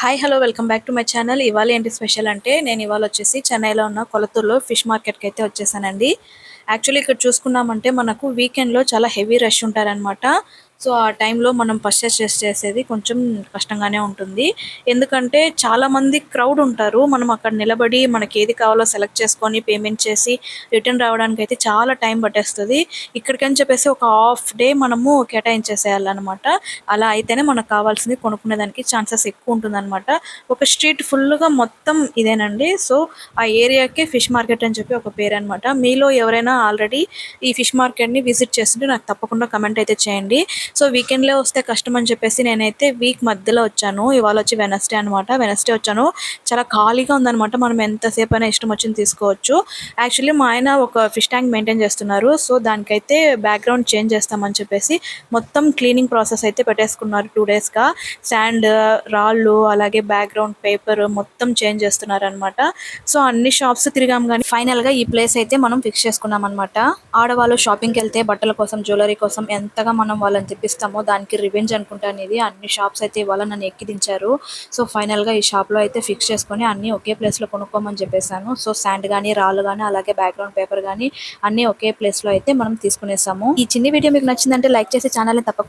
Hi hello welcome back to my channel. ఇవాళ ఏంటి special అంటే నేను ఇవాళ వచ్చేసి చెన్నైలో ఉన్న కొలతూరులో ఫిష్ మార్కెట్కి అయితే వచ్చేసానండి. యాక్చువల్లీ ఇక్కడ చూసుకున్నామంటే మనకు వీకెండ్లో చాలా హెవీ రష్ ఉంటారనమాట. సో ఆ టైంలో మనం పర్చేస్ చేసేది కొంచెం కష్టంగానే ఉంటుంది. ఎందుకంటే చాలామంది క్రౌడ్ ఉంటారు. మనం అక్కడ నిలబడి మనకి ఏది కావాలో సెలెక్ట్ చేసుకొని పేమెంట్ చేసి రిటర్న్ రావడానికి అయితే చాలా టైం పట్టేస్తుంది. ఇక్కడికని చెప్పేసి ఒక హాఫ్ డే మనము కేటాయించేసేయాలన్నమాట. అలా అయితేనే మనకు కావాల్సింది కొనుక్కునేదానికి ఛాన్సెస్ ఎక్కువ ఉంటుందన్నమాట. ఒక స్ట్రీట్ ఫుల్గా మొత్తం ఇదేనండి. సో ఆ ఏరియాకే ఫిష్ మార్కెట్ అని చెప్పి ఒక పేరు అనమాట. మీలో ఎవరైనా ఆల్రెడీ ఈ ఫిష్ మార్కెట్ని విజిట్ చేస్తుంటే నాకు తప్పకుండా కమెంట్ అయితే చేయండి. సో వీకెండ్లో వస్తే కష్టం అని చెప్పేసి నేనైతే వీక్ మధ్యలో వచ్చాను. ఇవాళ వచ్చి వెనస్డే అనమాట. వెనస్డే వచ్చాను. చాలా ఖాళీగా ఉందన్నమాట. మనం ఎంతసేపు అయినా ఇష్టం వచ్చింది తీసుకోవచ్చు. యాక్చువల్లీ మా ఆయన ఒక ఫిష్ ట్యాంక్ మెయింటైన్ చేస్తున్నారు. సో దానికైతే బ్యాక్గ్రౌండ్ చేంజ్ చేస్తామని చెప్పేసి మొత్తం క్లీనింగ్ ప్రాసెస్ అయితే పెట్టేసుకున్నారు 2 డేస్గా. శాండ్, రాళ్ళు, అలాగే బ్యాక్గ్రౌండ్ పేపర్ మొత్తం చేంజ్ చేస్తున్నారనమాట. సో అన్ని షాప్స్ తిరిగాం కానీ ఫైనల్గా ఈ ప్లేస్ అయితే మనం ఫిక్స్ చేసుకున్నాం అనమాట. ఆడవాళ్ళు షాపింగ్కి వెళ్తే బట్టల కోసం, జ్యువెలరీ కోసం ఎంతగా మనం వాళ్ళని తెప్పిస్తామో దానికి రివెంజ్ అనుకుంటాను ఇది. అన్ని షాప్స్ అయితే ఇవాళ నన్ను ఎక్కిదించారు. సో ఫైనల్గా ఈ షాప్లో అయితే ఫిక్స్ చేసుకొని అన్నీ ఒకే ప్లేస్లో కొనుక్కోమని చెప్పేశాను. సో శాండ్ కానీ, రాళ్ళు కానీ, అలాగే బ్యాక్గ్రౌండ్ పేపర్ కానీ అన్నీ ఒకే ప్లేస్లో అయితే మనం తీసుకునేసాము. ఈ చిన్ని వీడియో మీకు నచ్చిందంటే లైక్ చేసి ఛానల్ని తప్పకుండా